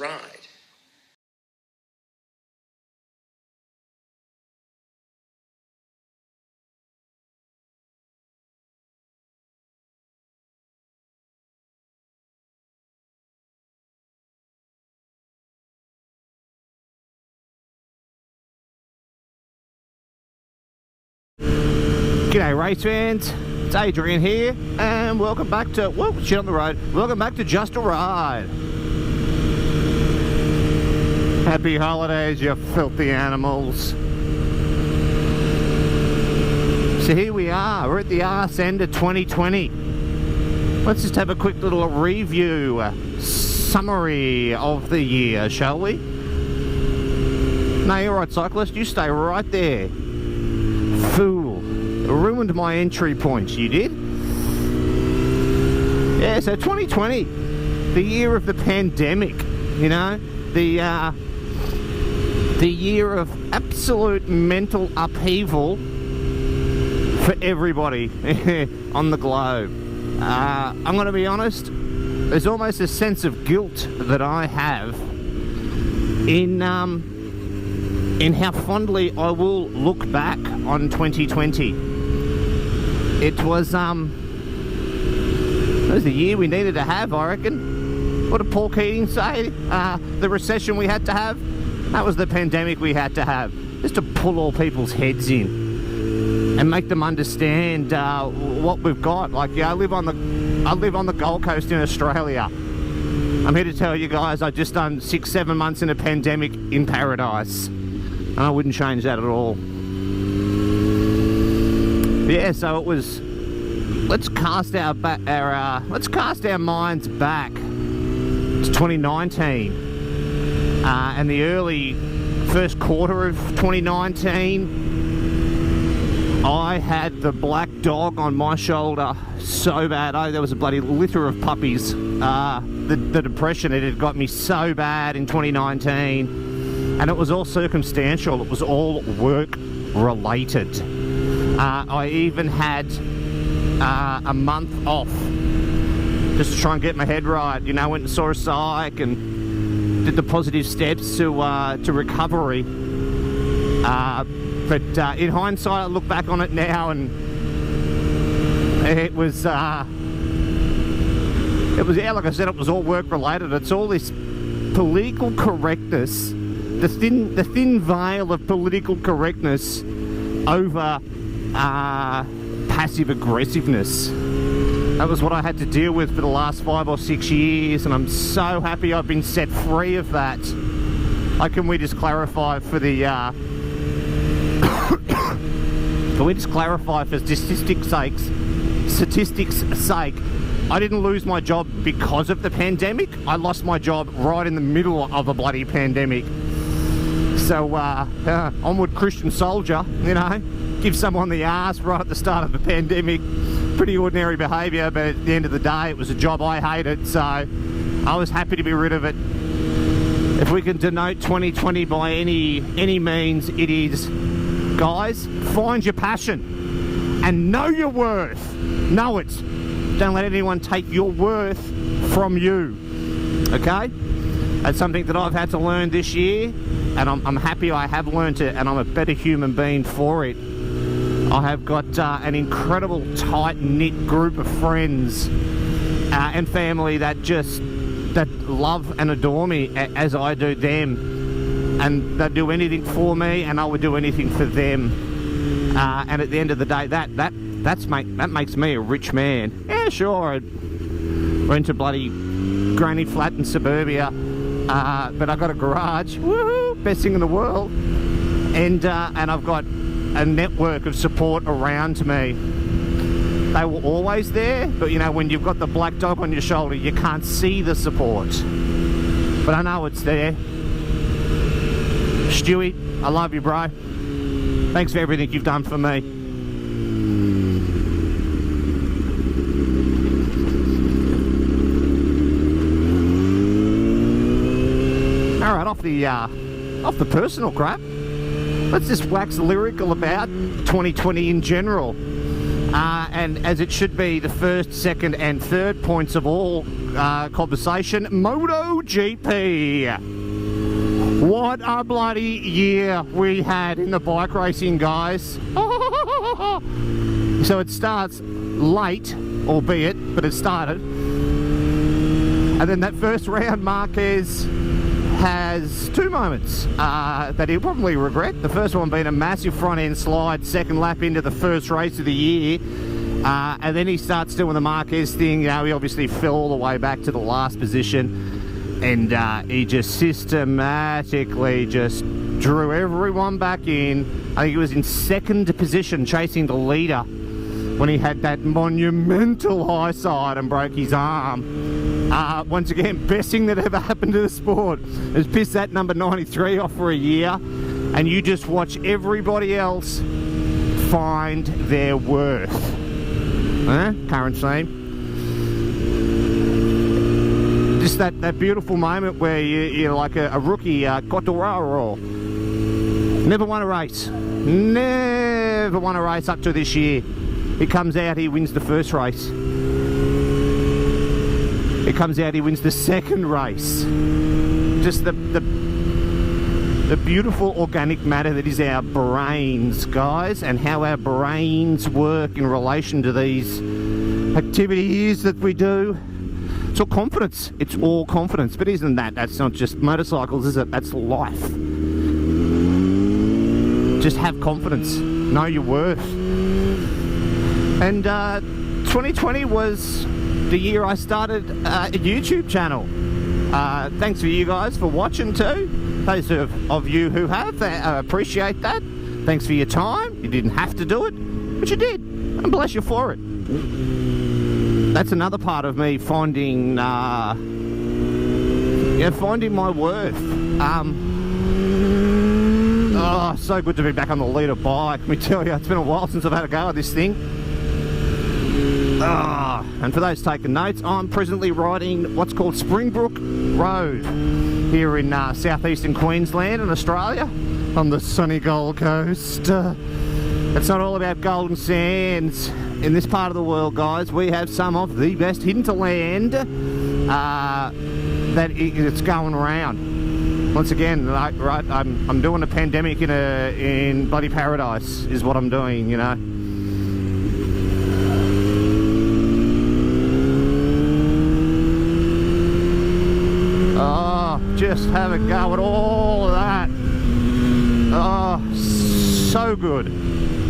ride. G'day race fans, it's Adrian here and welcome back to, whoa, shit on the road, welcome back to Just a Ride. Happy holidays, you filthy animals. So here we are, we're at the arse end of 2020. Let's just have a quick little review, summary of the year, shall we? No, you're right, cyclist, you stay right there. Fool. Ruined my entry points, you did? Yeah, so 2020, the year of the pandemic, you know, the year of absolute mental upheaval for everybody on the globe. I'm going to be honest, there's almost a sense of guilt that I have in how fondly I will look back on 2020. It was the year we needed to have, I reckon. What did Paul Keating say? The recession we had to have? That was the pandemic we had to have. Just to pull all people's heads in and make them understand what we've got. Like, yeah, I live on the Gold Coast in Australia. I'm here to tell you guys I've just done 6-7 months in a pandemic in paradise. And I wouldn't change that at all. Yeah, so it was. Let's cast our minds back to 2019 and the early first quarter of 2019. I had the black dog on my shoulder so bad. There was a bloody litter of puppies. The depression, it had got me so bad in 2019, and it was all circumstantial. It was all work related. I even had a month off just to try and get my head right. You know, went and saw a psych and did the positive steps to recovery. But in hindsight, I look back on it now, and it was yeah, like I said, it was all work related. It's all this political correctness, the thin veil of political correctness over passive aggressiveness. That was what I had to deal with for the last 5 or 6 years, and I'm so happy I've been set free of that. Like, can we just clarify for the can we just clarify for statistics' sake, I didn't lose my job because of the pandemic. I lost my job right in the middle of a bloody pandemic. So onward Christian soldier, you know. Give someone the arse right at the start of the pandemic. Pretty ordinary behaviour, but at the end of the day, it was a job I hated, so I was happy to be rid of it. If we can denote 2020 by any means, it is, guys, find your passion and know your worth. Know it. Don't let anyone take your worth from you. Okay? That's something that I've had to learn this year, and I'm happy I have learned it, and I'm a better human being for it. I have got an incredible tight-knit group of friends and family that love and adore me as I do them, and they do anything for me, and I would do anything for them. And at the end of the day, that makes me a rich man. Yeah, sure, I rent a bloody granny flat in suburbia, but I've got a garage. Woohoo! Best thing in the world, and I've got a network of support around me. They were always there, but you know, when you've got the black dog on your shoulder, you can't see the support. But I know it's there. Stewie, I love you, bro. Thanks for everything you've done for me. All right, off the personal crap. Let's just wax lyrical about 2020 in general. And as it should be, the first, second and third points of all conversation, MotoGP. What a bloody year we had in the bike racing, guys. So it starts late, albeit, but it started. And then that first round, Marquez has two moments that he'll probably regret. The first one being a massive front end slide, second lap into the first race of the year. And then he starts doing the Marquez thing. You know, he obviously fell all the way back to the last position. And he just systematically just drew everyone back in. I think he was in second position chasing the leader when he had that monumental high side and broke his arm. Once again, best thing that ever happened to the sport is piss that number 93 off for a year, and you just watch everybody else find their worth. Current theme. Just that beautiful moment where you're like a rookie, Cottoraro. Never won a race. Never won a race up to this year. He comes out, he wins the first race. He comes out, he wins the second race. Just the beautiful organic matter that is our brains, guys, and how our brains work in relation to these activities that we do. It's all confidence. It's all confidence. But isn't that? That's not just motorcycles, is it? That's life. Just have confidence. Know your worth. And 2020 was the year I started a YouTube channel. Thanks for you guys for watching too. Those of you who have, appreciate that. Thanks for your time. You didn't have to do it, but you did. And bless you for it. That's another part of me finding, finding my worth. Oh, so good to be back on the leader bike. Let me tell you, it's been a while since I've had a go at this thing. And for those taking notes, I'm presently riding what's called Springbrook Road here in southeastern Queensland in Australia on the sunny Gold Coast. It's not all about golden sands in this part of the world, guys. We have some of the best hinterland that it's going around. Once again, right, I'm doing a pandemic in bloody paradise is what I'm doing, you know. Oh, just have a go at all of that. Oh, so good.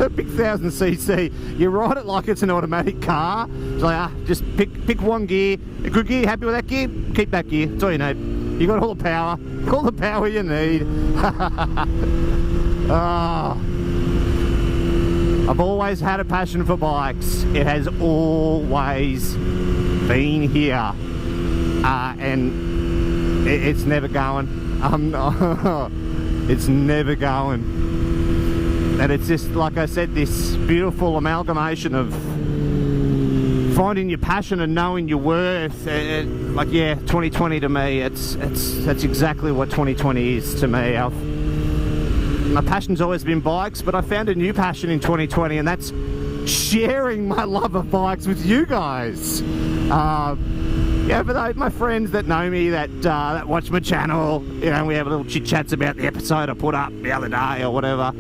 A big 1000cc, you ride it like it's an automatic car. It's like, just pick one gear. A good gear, happy with that gear? Keep that gear, that's all you need. You got all the power you need. Oh, I've always had a passion for bikes. It has always been here. And it's never going. It's never going. And it's just, like I said, this beautiful amalgamation of finding your passion and knowing your worth. Like, yeah, 2020 to me, that's exactly what 2020 is to me. My passion's always been bikes, but I found a new passion in 2020, and that's sharing my love of bikes with you guys. Yeah, for those, my friends that know me, that watch my channel, you know, we have little chit-chats about the episode I put up the other day or whatever.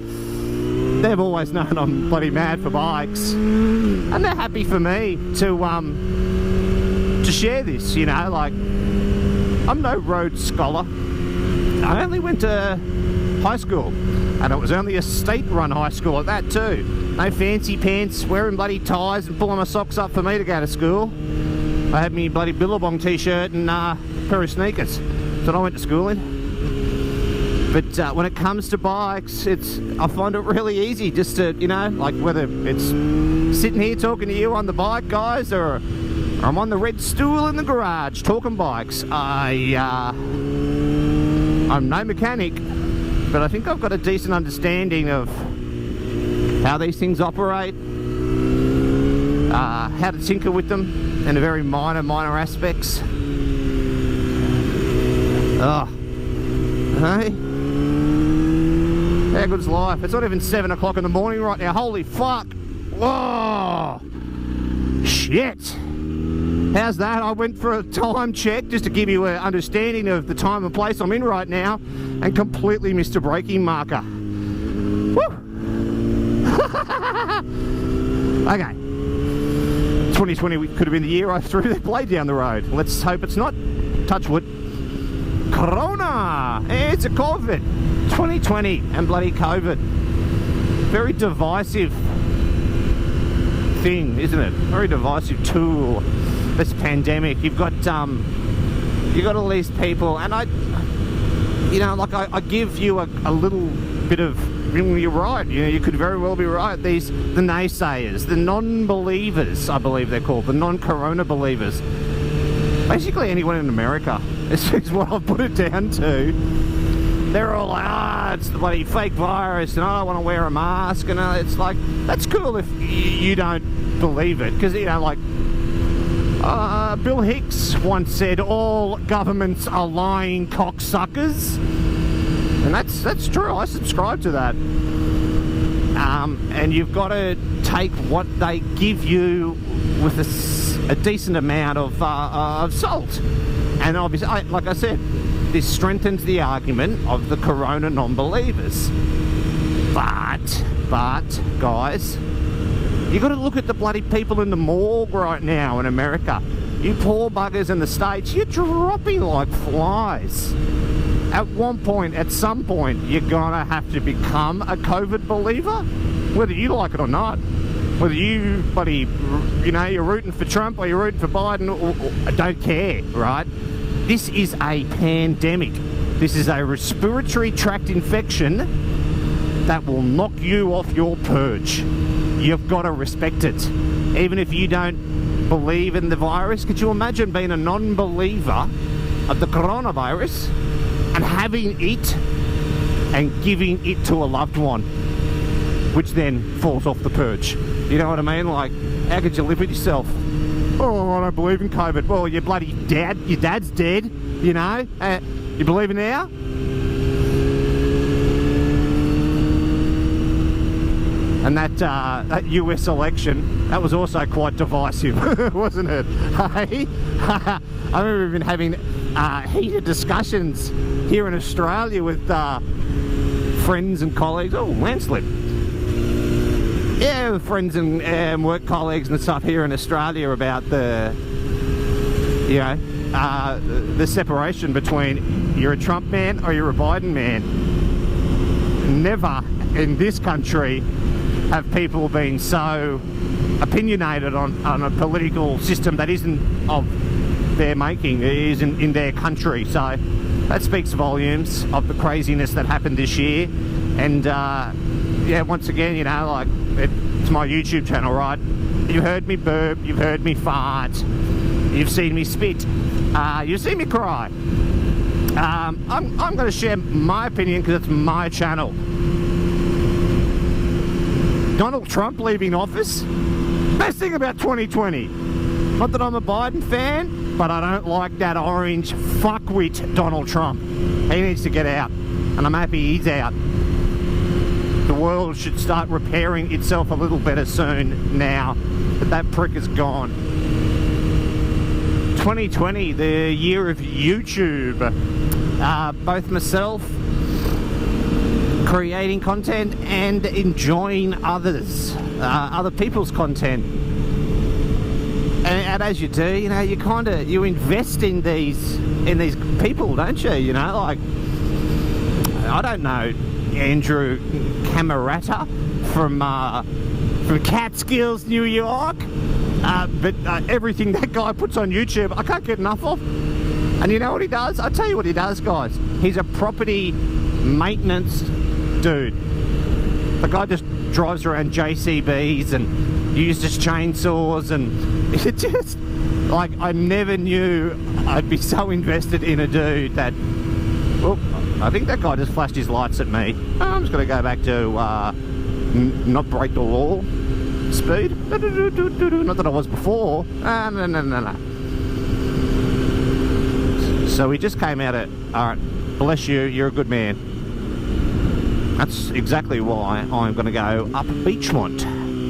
They've always known I'm bloody mad for bikes, and they're happy for me to share this, you know. Like, I'm no Rhodes Scholar. I only went to high school, and it was only a state-run high school at that too. No fancy pants, wearing bloody ties and pulling my socks up for me to go to school. I had me bloody Billabong t-shirt and a pair of sneakers. That's what I went to school in. But when it comes to bikes, I find it really easy just to, you know, like whether it's sitting here talking to you on the bike, guys, or I'm on the red stool in the garage talking bikes. I'm no mechanic, but I think I've got a decent understanding of how these things operate, how to tinker with them in a very minor aspects. Oh, hey. How good's life? It's not even 7 o'clock in the morning right now. Holy fuck! Whoa! Shit! How's that? I went for a time check just to give you an understanding of the time and place I'm in right now and completely missed a braking marker. Woo! Okay. 2020 could have been the year I threw that blade down the road. Let's hope it's not. Touch wood. Corona! It's a COVID. 2020 and bloody COVID. Very divisive thing, isn't it? Very divisive tool. This pandemic. You've got all these people, and I give you a little bit of. You're right. You could very well be right. The naysayers, the non-believers, I believe they're called, the non-corona believers. Basically, anyone in America is what I've put it down to. They're all like, it's the bloody fake virus, and I don't want to wear a mask, and it's like, that's cool if you don't believe it, because Bill Hicks once said, all governments are lying cocksuckers. And that's true. I subscribe to that. And you've got to take what they give you with a decent amount of salt. And obviously, like I said, this strengthens the argument of the corona non-believers. But guys, you got to look at the bloody people in the morgue right now in America. You poor buggers in the States, you're dropping like flies. At some point, you're gonna have to become a COVID believer, whether you like it or not. Whether you, buddy, you're rooting for Trump or you're rooting for Biden, or I don't care, right? This is a pandemic. This is a respiratory tract infection that will knock you off your perch. You've got to respect it. Even if you don't believe in the virus, could you imagine being a non-believer of the coronavirus and having it and giving it to a loved one, which then falls off the perch? You know what I mean? Like, how could you live with yourself? Oh, I don't believe in COVID. Well, your bloody your dad's dead, you know? You believe in now? And that US election, that was also quite divisive, wasn't it? Hey? I remember even having heated discussions here in Australia with friends and colleagues. Oh, landslip. Yeah, with friends and work colleagues and stuff here in Australia about the separation between you're a Trump man or you're a Biden man. Never in this country have people been so opinionated on a political system that isn't of their making, it isn't in their country. So that speaks volumes of the craziness that happened this year. And once again, it's my YouTube channel, right? You've heard me burp, you've heard me fart, you've seen me spit, you've seen me cry. I'm going to share my opinion because it's my channel. Donald Trump leaving office, best thing about 2020. Not that I'm a Biden fan, but I don't like that orange fuckwit Donald Trump. He needs to get out, and I'm happy he's out. The world should start repairing itself a little better soon now that prick is gone. 2020, the year of YouTube. Both myself creating content and enjoying other people's content. And as you do, you invest in these people, don't you? Like, I don't know Andrew Camerata from Catskills, New York, but everything that guy puts on YouTube, I can't get enough of. And you know what he does? I'll tell you what he does, guys. He's a property maintenance dude. The guy just drives around JCBs and uses chainsaws, and it just, like, I never knew I'd be so invested in a dude that, well, I think that guy just flashed his lights at me. I'm just going to go back to not break the law speed. Not that I was before. No. So we just came out at, alright, bless you, you're a good man. That's exactly why I'm going to go up Beachmont.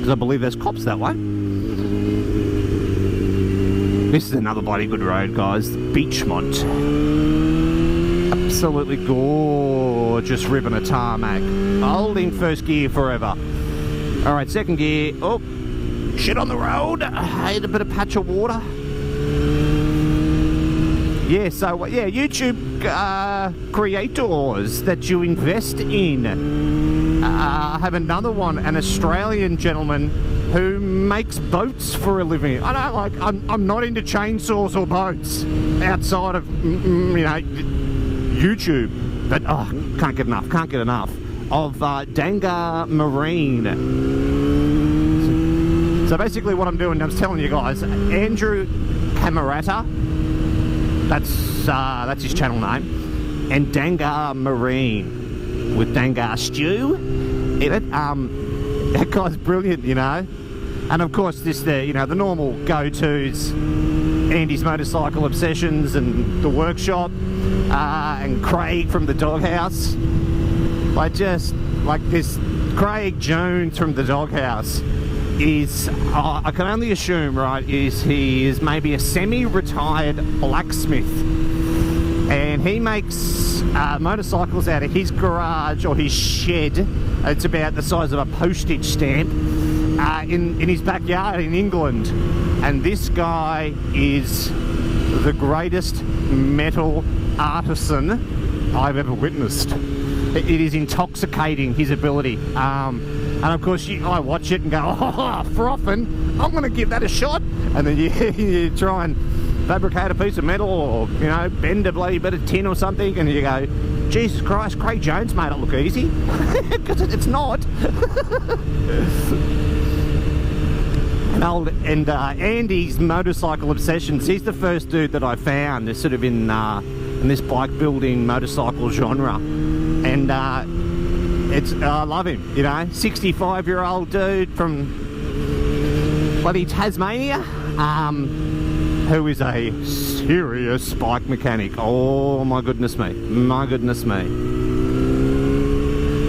because I believe there's cops that way. This is another bloody good road, guys. Beachmont. Absolutely gorgeous ribbon of tarmac. Holding first gear forever. Alright, second gear. Oh, shit on the road. I hate a bit of patch of water. Yeah, so, yeah, YouTube creators that you invest in. I have another one, an Australian gentleman who makes boats for a living. I don't like, I'm not into chainsaws or boats outside of, you know, YouTube. But, oh, can't get enough of Danga Marine. So basically what I'm doing, I was telling you guys, Andrew Camerata, that's his channel name, and Danga Marine with Danga Stew in it. That guy's brilliant, you know. And of course, this you know, the normal go-tos, Andy's Motorcycle Obsessions and the Workshop, and Craig from the Doghouse. Like, just like this Craig Jones from the Doghouse is, I can only assume, right, he is maybe a semi-retired blacksmith, and he makes motorcycles out of his garage or his shed. It's about the size of a postage stamp, in his backyard in England. And this guy is the greatest metal artisan I've ever witnessed. It is intoxicating, his ability. And of course, I watch it and go, oh, frothing, I'm going to give that a shot. And then you try and fabricate a piece of metal, or, you know, bend a bloody bit of tin or something, and you go, Jesus Christ, Craig Jones made it look easy. Because it's not. And Andy's Motorcycle Obsessions, he's the first dude that I found that's sort of in this bike building motorcycle genre. And I love him, you know, 65-year-old dude from bloody Tasmania, who is a serious bike mechanic. Oh my goodness me,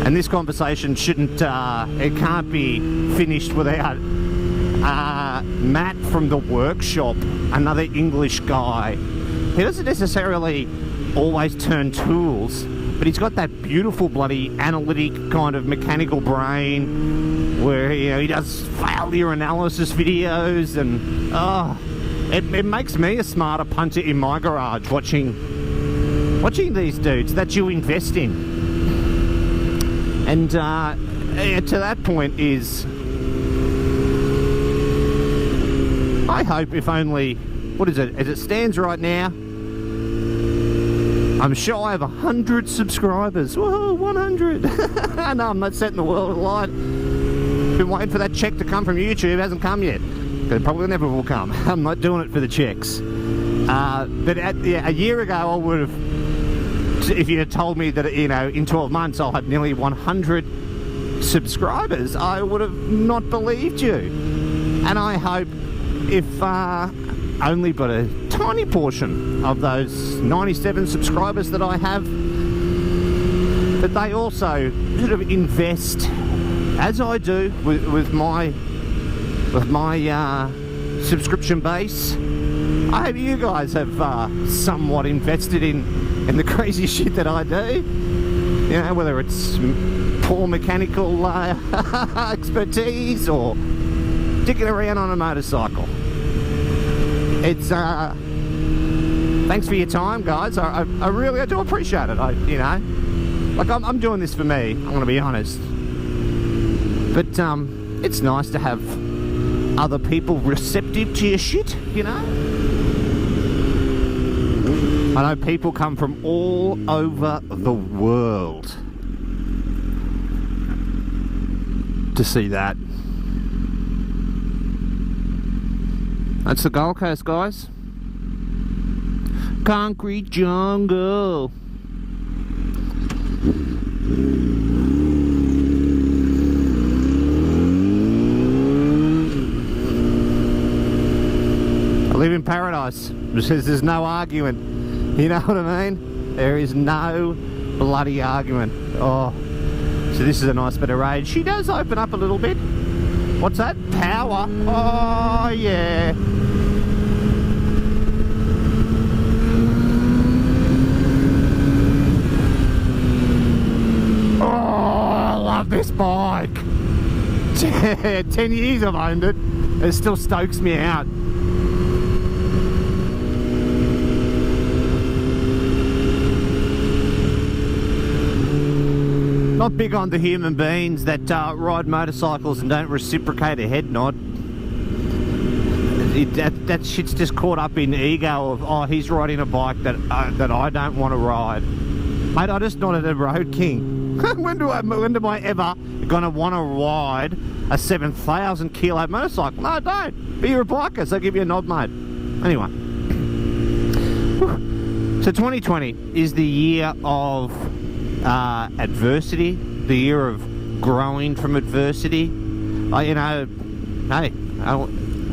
and this conversation shouldn't, it can't be finished without Matt from the Workshop, another English guy. He doesn't necessarily always turn tools, but he's got that beautiful bloody analytic kind of mechanical brain where, you know, he does failure analysis videos, and it makes me a smarter punter in my garage watching these dudes that you invest in. And to that point is, I hope, if only, what is it, as it stands right now, I'm shy of 100 subscribers. Whoa, 100! No, I'm not setting the world alight. Been waiting for that check to come from YouTube, it hasn't come yet. It probably never will come. I'm not doing it for the checks. But a year ago, I would have, if you had told me that, you know, in 12 months I'll have nearly 100 subscribers, I would have not believed you. And I hope, if only but a tiny portion of those 97 subscribers that I have, that they also sort of invest, as I do with my subscription base. I hope you guys have somewhat invested in the crazy shit that I do. You know, whether it's poor mechanical expertise or digging around on a motorcycle. It's thanks for your time, guys. I really do appreciate it. You know, like, I'm doing this for me, I'm gonna be honest, but it's nice to have other people receptive to your shit, you know. I know people come from all over the world to see that. That's the Gold Coast, guys. Concrete jungle. I live in paradise. There's no arguing. You know what I mean? There is no bloody argument. Oh, so this is a nice bit of road. She does open up a little bit. What's that? Power? Oh, yeah. Oh, I love this bike. 10 years I've owned it. It still stokes me out. Not big on the human beings that ride motorcycles and don't reciprocate a head nod. That shit's just caught up in ego of, oh, he's riding a bike that I don't want to ride. Mate, I just nodded a Road King. when am I ever gonna want to ride a 7,000 kilo motorcycle? No, don't. Be a biker, so I'll give you a nod, mate. Anyway. So 2020 is the year of adversity, the year of growing from adversity. You know, hey,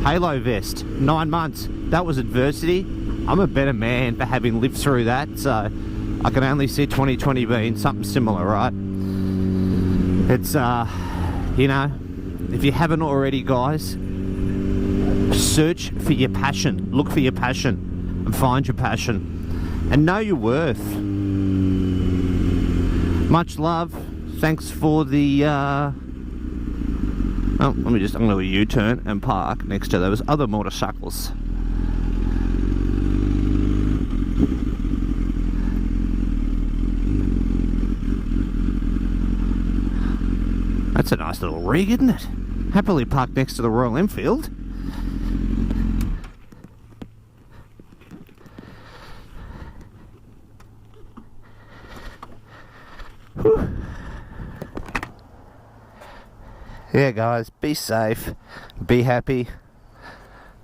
Halo vest, 9 months, that was adversity. I'm a better man for having lived through that, so I can only see 2020 being something similar, right? It's, you know, if you haven't already, guys, search for your passion, look for your passion, and find your passion, and know your worth. Much love. Thanks for the, oh, I'm going to U-turn and park next to those other motorcycles. That's a nice little rig, isn't it? Happily parked next to the Royal Enfield. Whew. Yeah, guys, be safe, be happy.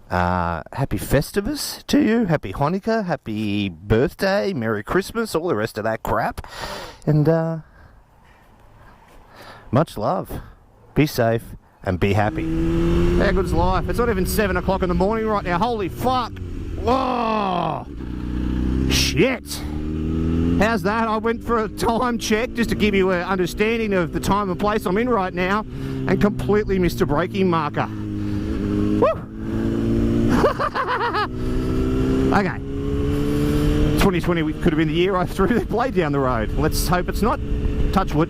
Happy Festivus to you, happy Hanukkah, happy birthday, Merry Christmas, all the rest of that crap. And much love. Be safe and be happy. How good's life? It's not even 7 o'clock in the morning right now. Holy fuck. Whoa. Shit. How's that? I went for a time check just to give you an understanding of the time and place I'm in right now and completely missed a braking marker. Woo. Okay. 2020 could have been the year I threw the blade down the road. Let's hope it's not. Touch wood.